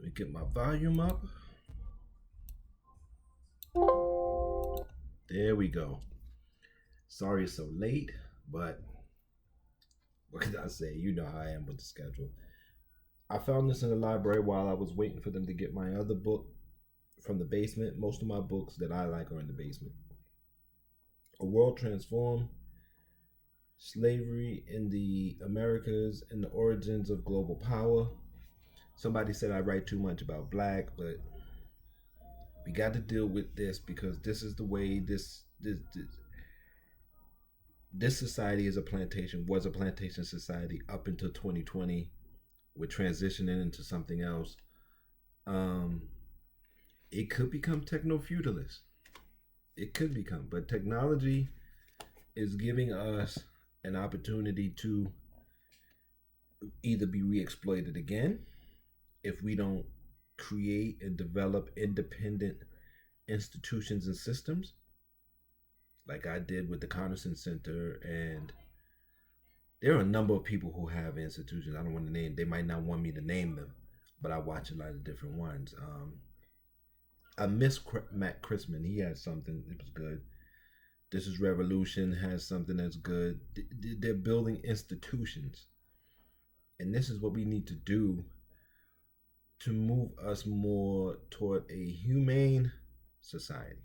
Let me get my volume up. There we go. Sorry it's so late, but what can I say? You know how I am with the schedule. I found this in the library while I was waiting for them to get my other book from the basement. Most of my books that I like are in the basement. A World Transformed, Slavery in the Americas and the Origins of Global Power. Somebody said I write too much about black, but we got to deal with this because this is the way this society is a plantation, was a plantation society up until 2020. We're transitioning into something else. Um, it could become techno feudalist. It could become, but technology is giving us an opportunity to either be re-exploited again if we don't create and develop independent institutions and systems like I did with the Connerson Center. And there are a number of people who have institutions. I don't want to name, they might not want me to name them, but I watch a lot of different ones. I miss Matt Christman. He had something, it was good. This is Revolution has something that's good. They're building institutions. And this is what we need to do to move us more toward a humane society.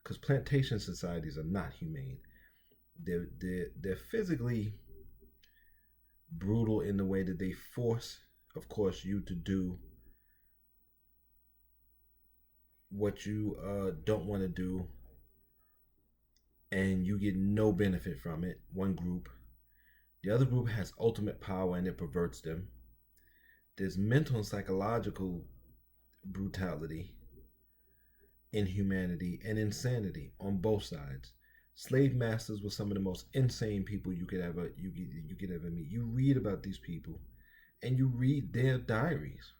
Because plantation societies are not humane. They're physically brutal in the way that they force, of course, you to do what you don't want to do, and you get no benefit from it. One group. The other group has ultimate power and it perverts them. There's mental and psychological brutality, inhumanity, and insanity on both sides. Slave masters were some of the most insane people you could ever meet. You read about these people, and you read their diaries.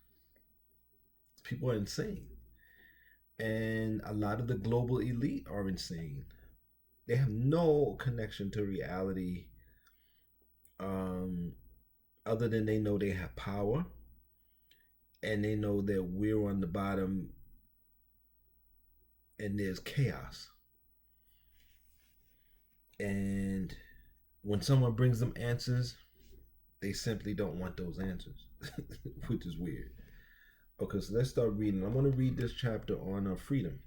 People are insane, and a lot of the global elite are insane. They have no connection to reality, other than they know they have power, and they know that we're on the bottom, and there's chaos. And when someone brings them answers, they simply don't want those answers, which is weird. Okay, so let's start reading. I'm going to read this chapter on freedom,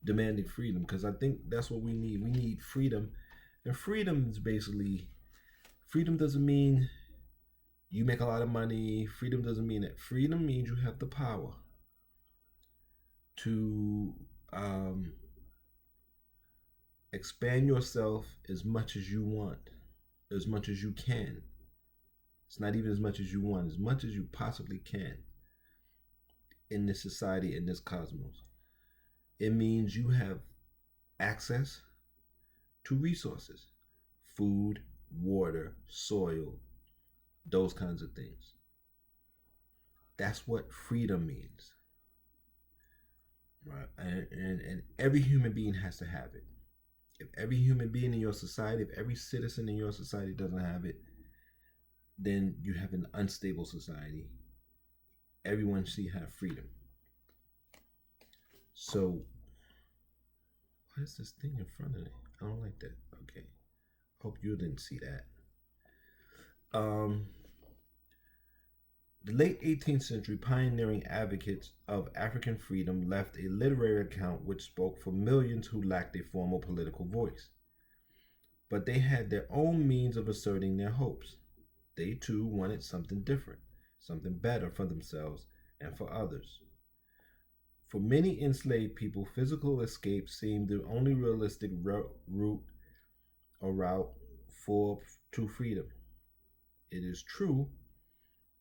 demanding freedom, because I think that's what we need. We need freedom. And freedom is basically, freedom doesn't mean you make a lot of money. Freedom doesn't mean that. Freedom means you have the power to expand yourself as much as you want, as much as you can. It's not even as much as you want, as much as you possibly can in this society, in this cosmos. It means you have access to resources, food, water, soil, those kinds of things. That's what freedom means. Right? And every human being has to have it. If every human being in your society, if every citizen in your society doesn't have it, then you have an unstable society. Everyone should have freedom. So, what is this thing in front of me? I don't like that. Okay. Hope you didn't see that. The late 18th century pioneering advocates of African freedom left a literary account which spoke for millions who lacked a formal political voice. But they had their own means of asserting their hopes. They too wanted something different, something better for themselves and for others. For many enslaved people, physical escape seemed the only realistic route to freedom. It is true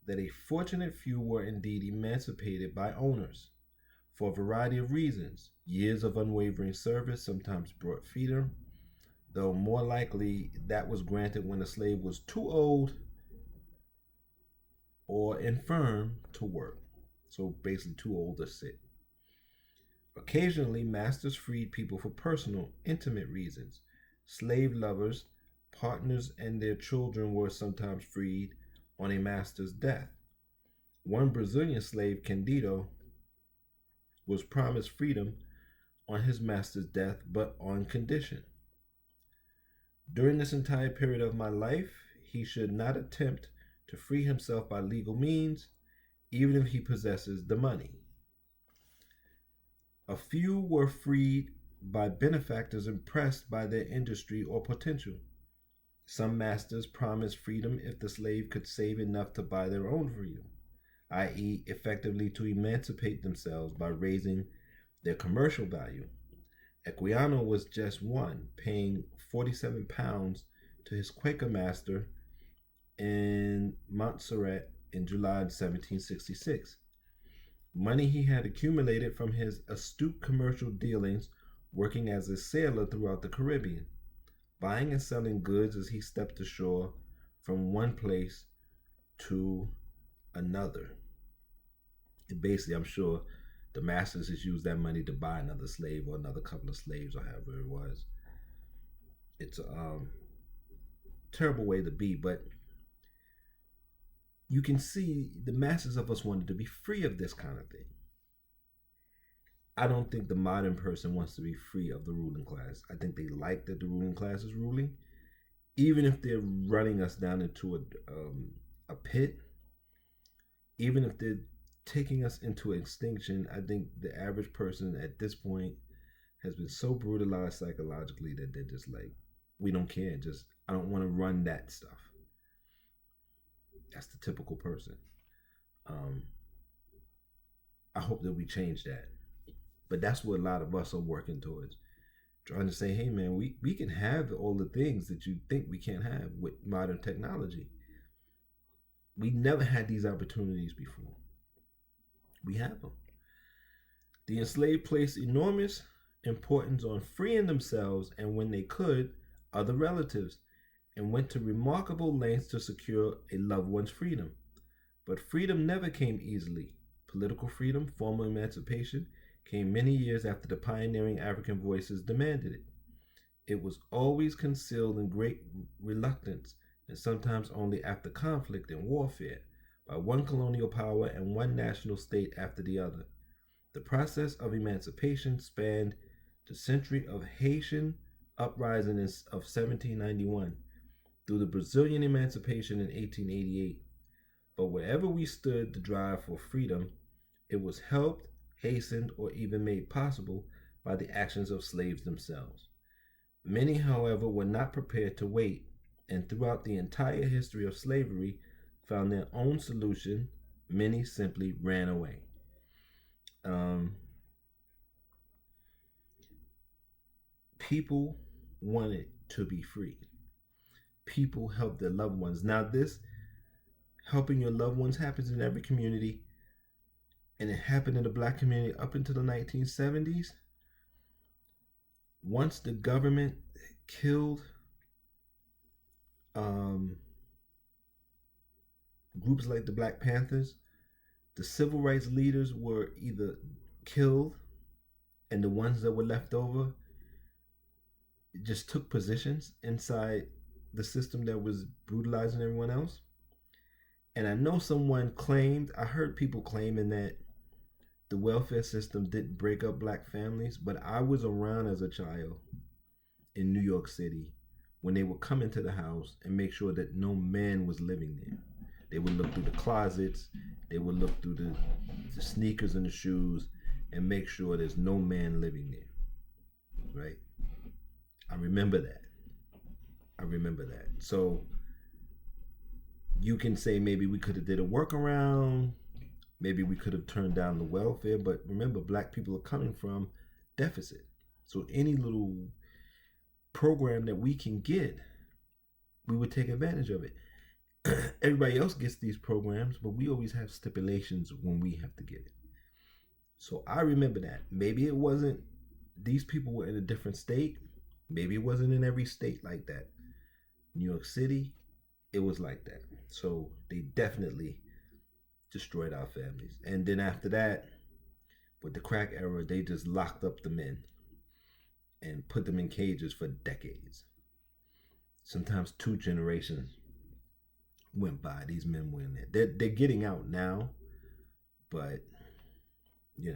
that a fortunate few were indeed emancipated by owners. For a variety of reasons, years of unwavering service sometimes brought freedom, though more likely that was granted when a slave was too old or infirm to work. So basically too old to sit. Occasionally, masters freed people for personal, intimate reasons. Slave lovers, partners, and their children were sometimes freed on a master's death. One Brazilian slave, Candido, was promised freedom on his master's death, but on condition. During this entire period of my life, he should not attempt to free himself by legal means, even if he possesses the money. A few were freed by benefactors impressed by their industry or potential. Some masters promised freedom if the slave could save enough to buy their own freedom, i.e., effectively to emancipate themselves by raising their commercial value. Equiano was just one, paying 47 pounds to his Quaker master in Montserrat in July 1766. Money he had accumulated from his astute commercial dealings working as a sailor throughout the Caribbean, buying and selling goods as he stepped ashore from one place to another. And basically, I'm sure the masters has used that money to buy another slave or another couple of slaves or however it was. It's a terrible way to be, but you can see the masses of us wanted to be free of this kind of thing. I don't think the modern person wants to be free of the ruling class. I think they like that the ruling class is ruling, even if they're running us down into a pit, even if they're taking us into extinction. I think the average person at this point has been so brutalized psychologically that they're just like, we don't care. Just, I don't want to run that stuff. That's the typical person. I hope that we change that. But that's what a lot of us are working towards. Trying to say, hey man, we can have all the things that you think we can't have with modern technology. We never had these opportunities before. We have them. The enslaved placed enormous importance on freeing themselves and, when they could, other relatives, and went to remarkable lengths to secure a loved one's freedom. But freedom never came easily. Political freedom, formal emancipation, came many years after the pioneering African voices demanded it. It was always concealed in great reluctance, and sometimes only after conflict and warfare, by one colonial power and one national state after the other. The process of emancipation spanned the century of Haitian uprising of 1791 through the Brazilian emancipation in 1888. But wherever we stood to drive for freedom, it was helped, hastened, or even made possible by the actions of slaves themselves. Many, however, were not prepared to wait, and throughout the entire history of slavery found their own solution. Many simply ran away. People wanted to be free. People helped their loved ones. Now, this helping your loved ones happens in every community, and it happened in the black community up until the 1970s. Once the government killed groups like the Black Panthers, the civil rights leaders were either killed, and the ones that were left over just took positions inside the system that was brutalizing everyone else. And I know someone claimed, I heard people claiming that the welfare system didn't break up black families, but I was around as a child in New York City when they would come into the house and make sure that no man was living there. They would look through the closets, they would look through the sneakers and the shoes and make sure there's no man living there, right? I remember that. So you can say maybe we could have did a workaround, maybe we could have turned down the welfare, but remember, black people are coming from deficit. So any little program that we can get, we would take advantage of it. Everybody else gets these programs, but we always have stipulations when we have to get it. So I remember that. Maybe it wasn't, these people were in a different state. Maybe it wasn't in every state like that. New York City, it was like that. So they definitely destroyed our families. And then after that, with the crack era, they just locked up the men and put them in cages for decades. Sometimes 2 generations went by. These men were in there. They're getting out now, But you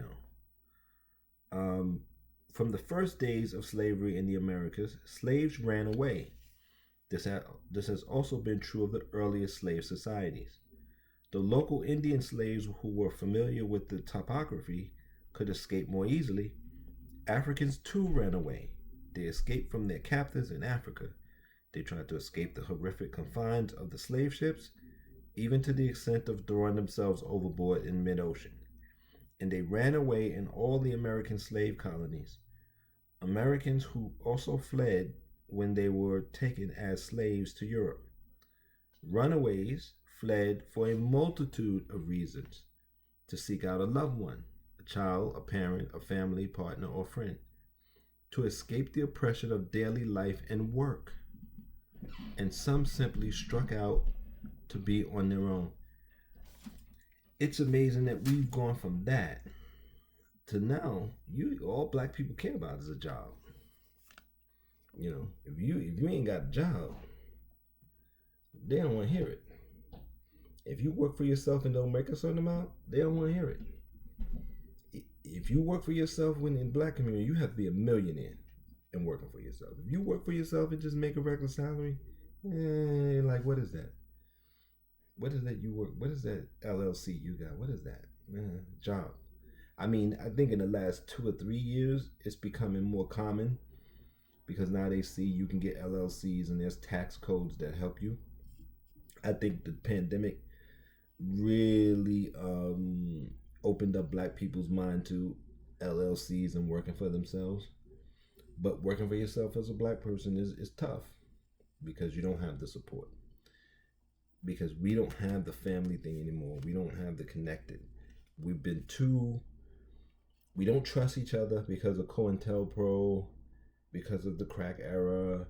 know, from the first days of slavery in the Americas, slaves ran away. This has also been true of the earliest slave societies. The local Indian slaves who were familiar with the topography could escape more easily. Africans too ran away. They escaped from their captors in Africa. They tried to escape the horrific confines of the slave ships, even to the extent of throwing themselves overboard in mid ocean. And they ran away in all the American slave colonies. Americans who also fled when they were taken as slaves to Europe. Runaways fled for a multitude of reasons: to seek out a loved one, a child, a parent, a family, partner, or friend, to escape the oppression of daily life and work. And some simply struck out to be on their own. It's amazing that we've gone from that to now. All black people care about is a job. You know, if you ain't got a job, they don't want to hear it. If you work for yourself and don't make a certain amount, they don't want to hear it. If you work for yourself when in black community, you have to be a millionaire and working for yourself. If you work for yourself and just make a regular salary, like what is that? What is that you work? What is that LLC you got? What is that? Job. I mean, I think in the last 2 or 3 years, it's becoming more common because now they see you can get LLCs and there's tax codes that help you. I think the pandemic really opened up black people's mind to LLCs and working for themselves. But working for yourself as a black person is tough because you don't have the support. Because we don't have the family thing anymore. We don't have the connected. We don't trust each other because of COINTELPRO, because of the crack era,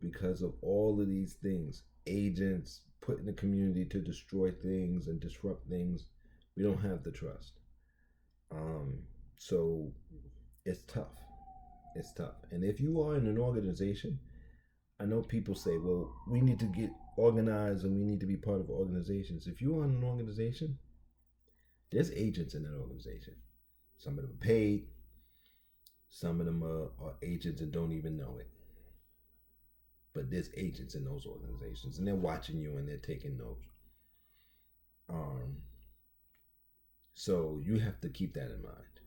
because of all of these things. Agents put in the community to destroy things and disrupt things. We don't have the trust. So it's tough. It's tough. And if you are in an organization, I know people say, well, we need to get organized and we need to be part of organizations. If you are in an organization, there's agents in that organization. Some of them are paid. Some of them are agents and don't even know it. But there's agents in those organizations and they're watching you and they're taking notes. So you have to keep that in mind.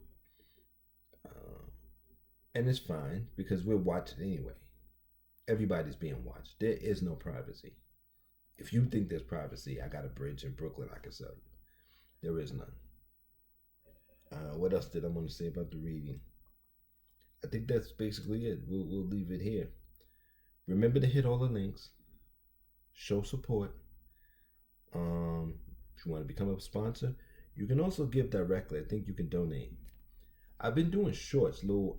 And it's fine because we're watched anyway. Everybody's being watched. There is no privacy. If you think there's privacy, I got a bridge in Brooklyn I can sell you. There is none. What else did I want to say about the reading? I think that's basically it. We'll leave it here. Remember to hit all the links. Show support. If you want to become a sponsor, you can also give directly. I think you can donate. I've been doing shorts, little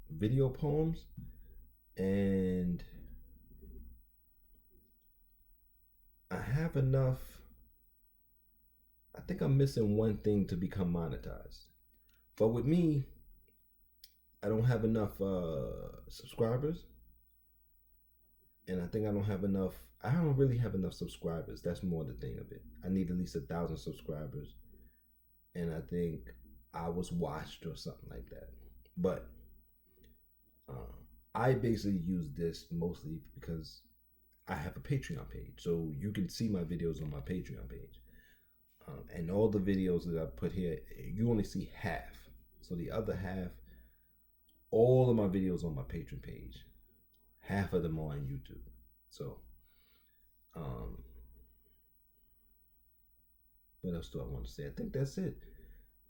video poems, and I have enough. I think I'm missing one thing to become monetized. But with me, I don't have enough subscribers. And I think I don't really have enough subscribers. That's more the thing of it. I need at least 1,000 subscribers. And I think I was watched or something like that. But I basically use this mostly because I have a Patreon page. So you can see my videos on my Patreon page. And all the videos that I put here, you only see half. So the other half, all of my videos on my Patreon page. Half of them are on YouTube. So, what else do I want to say? I think that's it.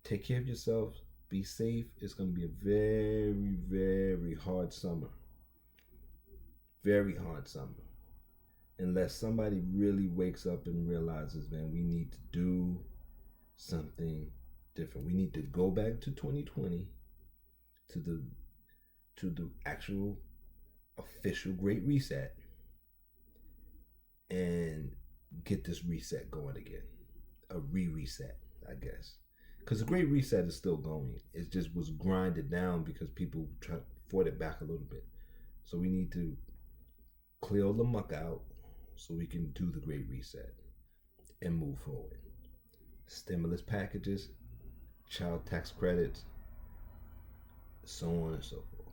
Take care of yourself. Be safe. It's going to be a very, very hard summer. Very hard summer. Unless somebody really wakes up and realizes, man, we need to do something different. We need to go back to 2020, to the actual official Great Reset, and get this reset going again. A reset, I guess. Because the Great Reset is still going. It just was grinded down because people fought it back a little bit. So we need to clear all the muck out so we can do the Great Reset and move forward. Stay stimulus packages, child tax credits, so on and so forth.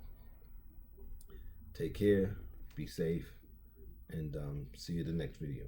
Take care, be safe, and see you in the next video.